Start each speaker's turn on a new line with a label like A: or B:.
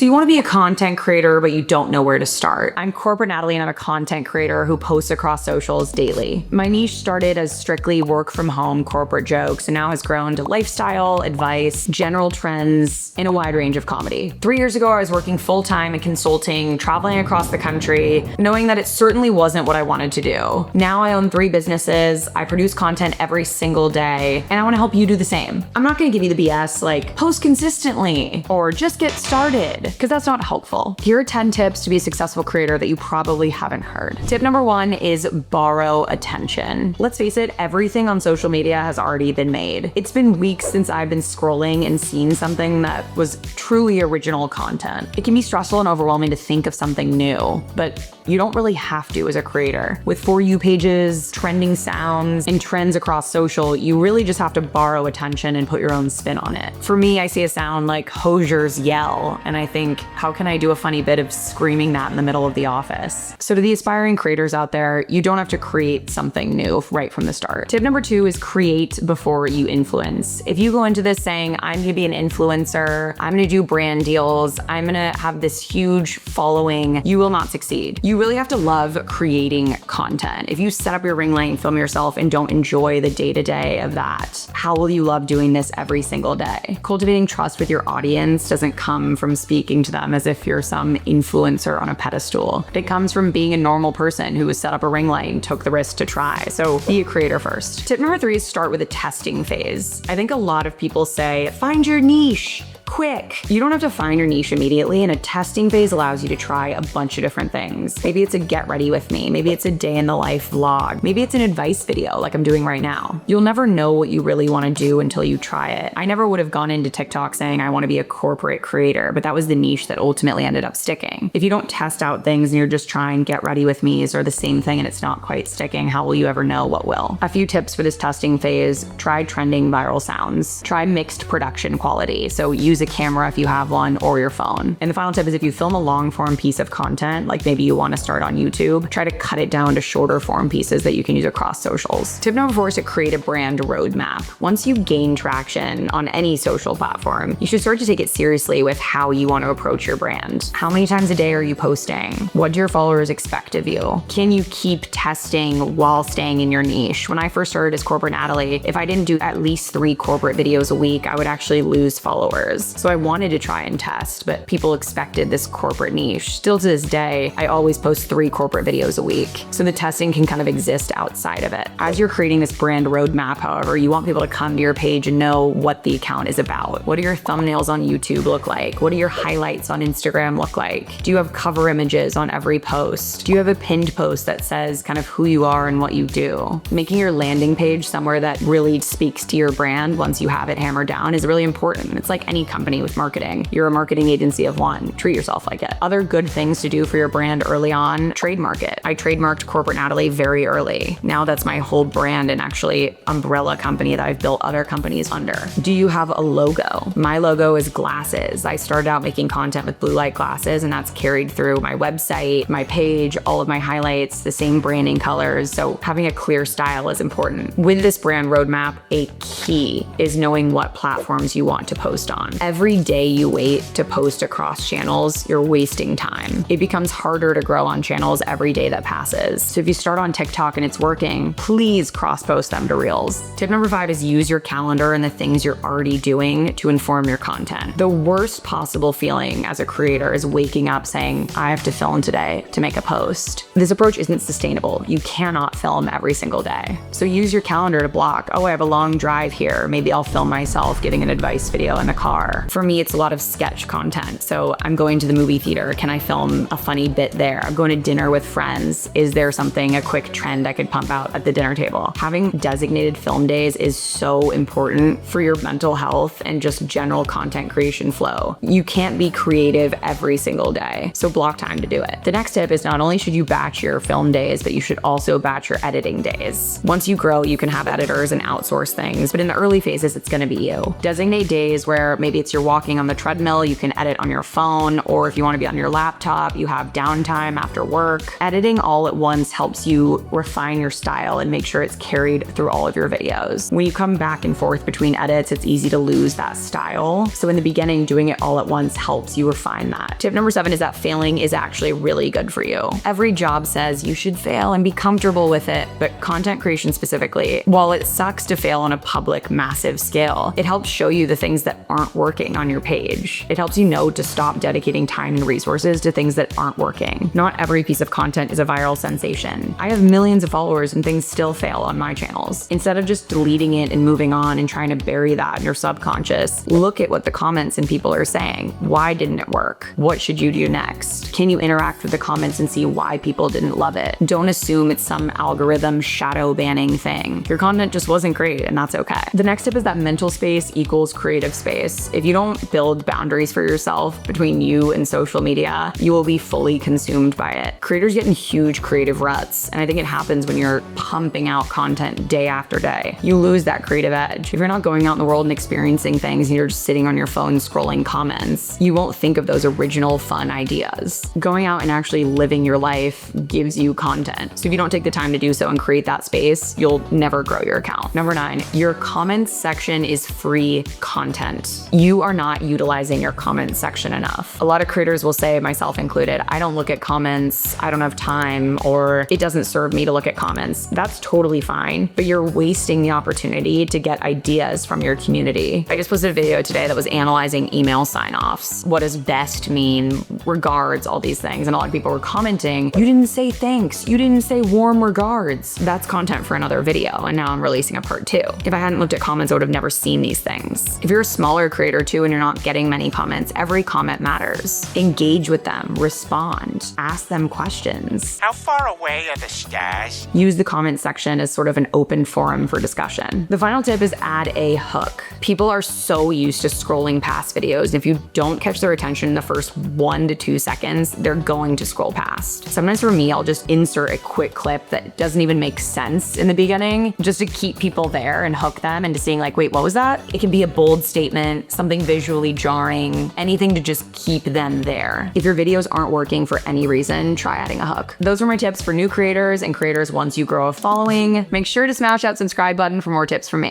A: So you want to be a content creator, but you don't know where to start. I'm Corporate Natalie and I'm a content creator who posts across socials daily. My niche started as strictly work from home corporate jokes and now has grown to lifestyle, advice, general trends, and a wide range of comedy. 3 years ago, I was working full-time in consulting, traveling across the country, knowing that it certainly wasn't what I wanted to do. Now I own 3 businesses, I produce content every single day, and I want to help you do the same. I'm not going to give you the BS like post consistently or just get started, because that's not helpful. Here are 10 tips to be a successful creator that you probably haven't heard. Tip number 1 is borrow attention. Let's face it, everything on social media has already been made. It's been weeks since I've been scrolling and seen something that was truly original content. It can be stressful and overwhelming to think of something new, but you don't really have to as a creator. With For You pages, trending sounds, and trends across social, you really just have to borrow attention and put your own spin on it. For me, I see a sound like Hosier's yell, and I think, how can I do a funny bit of screaming that in the middle of the office? So to the aspiring creators out there, you don't have to create something new right from the start. Tip number 2 is create before you influence. If you go into this saying, I'm gonna be an influencer, I'm gonna do brand deals, I'm gonna have this huge following, you will not succeed. You really have to love creating content. If you set up your ring light and film yourself and don't enjoy the day-to-day of that, how will you love doing this every single day? Cultivating trust with your audience doesn't come from speaking to them as if you're some influencer on a pedestal. It comes from being a normal person who has set up a ring light and took the risk to try. So be a creator first. Tip number 3 is start with a testing phase. I think a lot of people say, find your niche quick. You don't have to find your niche immediately, and a testing phase allows you to try a bunch of different things. Maybe it's a get ready with me. Maybe it's a day in the life vlog. Maybe it's an advice video like I'm doing right now. You'll never know what you really want to do until you try it. I never would have gone into TikTok saying I want to be a corporate creator, but that was the niche that ultimately ended up sticking. If you don't test out things and you're just trying get ready with me's or the same thing and it's not quite sticking, how will you ever know what will? A few tips for this testing phase: try trending viral sounds. Try mixed production quality. So use a camera if you have one or your phone. And the final tip is if you film a long form piece of content, like maybe you want to start on YouTube, try to cut it down to shorter form pieces that you can use across socials. Tip number 4 is to create a brand roadmap. Once you gain traction on any social platform, you should start to take it seriously with how you want to approach your brand. How many times a day are you posting? What do your followers expect of you? Can you keep testing while staying in your niche? When I first started as Corporate Natalie, if I didn't do at least 3 corporate videos a week, I would actually lose followers. So I wanted to try and test, but people expected this corporate niche. Still to this day, I always post 3 corporate videos a week. So the testing can kind of exist outside of it. As you're creating this brand roadmap, however, you want people to come to your page and know what the account is about. What do your thumbnails on YouTube look like? What do your highlights on Instagram look like? Do you have cover images on every post? Do you have a pinned post that says kind of who you are and what you do? Making your landing page somewhere that really speaks to your brand once you have it hammered down is really important. It's like any company with marketing. You're a marketing agency of one. Treat yourself like it. Other good things to do for your brand early on: trademark it. I trademarked Corporate Natalie very early. Now that's my whole brand and actually umbrella company that I've built other companies under. Do you have a logo? My logo is glasses. I started out making content with blue light glasses, and that's carried through my website, my page, all of my highlights, the same branding colors. So having a clear style is important. With this brand roadmap, a key is knowing what platforms you want to post on. Every day you wait to post across channels, you're wasting time. It becomes harder to grow on channels every day that passes. So if you start on TikTok and it's working, please cross-post them to Reels. Tip number 5 is use your calendar and the things you're already doing to inform your content. The worst possible feeling as a creator is waking up saying, I have to film today to make a post. This approach isn't sustainable. You cannot film every single day. So use your calendar to block, oh, I have a long drive here. Maybe I'll film myself giving an advice video in the car. For me, it's a lot of sketch content. So I'm going to the movie theater. Can I film a funny bit there? I'm going to dinner with friends. Is there something, a quick trend I could pump out at the dinner table? Having designated film days is so important for your mental health and just general content creation flow. You can't be creative every single day, so block time to do it. The next tip is not only should you batch your film days, but you should also batch your editing days. Once you grow, you can have editors and outsource things, but in the early phases, it's gonna be you. Designate days where maybe athletes, you're walking on the treadmill, you can edit on your phone, or if you want to be on your laptop, you have downtime after work. Editing all at once helps you refine your style and make sure it's carried through all of your videos. When you come back and forth between edits, it's easy to lose that style. So in the beginning, doing it all at once helps you refine that. Tip number 7 is that failing is actually really good for you. Every job says you should fail and be comfortable with it, but content creation specifically, while it sucks to fail on a public, massive scale, it helps show you the things that aren't working on your page. It helps you know to stop dedicating time and resources to things that aren't working. Not every piece of content is a viral sensation. I have millions of followers and things still fail on my channels. Instead of just deleting it and moving on and trying to bury that in your subconscious, look at what the comments and people are saying. Why didn't it work? What should you do next? Can you interact with the comments and see why people didn't love it? Don't assume it's some algorithm shadow banning thing. Your content just wasn't great, and that's okay. The next tip is that mental space equals creative space. If you don't build boundaries for yourself between you and social media, you will be fully consumed by it. Creators get in huge creative ruts, and I think it happens when you're pumping out content day after day. You lose that creative edge. If you're not going out in the world and experiencing things and you're just sitting on your phone scrolling comments, you won't think of those original fun ideas. Going out and actually living your life gives you content. So if you don't take the time to do so and create that space, you'll never grow your account. Number 9, your comments section is free content. You are not utilizing your comments section enough. A lot of creators will say, myself included, I don't look at comments, I don't have time, or it doesn't serve me to look at comments. That's totally fine, but you're wasting the opportunity to get ideas from your community. I just posted a video today that was analyzing email sign-offs. What does best mean? Regards, all these things. And a lot of people were commenting, you didn't say thanks, you didn't say warm regards. That's content for another video, and now I'm releasing a part 2. If I hadn't looked at comments, I would have never seen these things. If you're a smaller creator too and you're not getting many comments, every comment matters. Engage with them, respond, ask them questions.
B: How far away are the stars?
A: Use the comment section as sort of an open forum for discussion. The final tip is add a hook. People are so used to scrolling past videos, and if you don't catch their attention in the first 1 to 2 seconds, they're going to scroll past. Sometimes for me, I'll just insert a quick clip that doesn't even make sense in the beginning, just to keep people there and hook them into seeing like, wait, what was that? It can be a bold statement, something visually jarring, anything to just keep them there. If your videos aren't working for any reason, try adding a hook. Those are my tips for new creators and creators once you grow a following. Make sure to smash that subscribe button for more tips from me.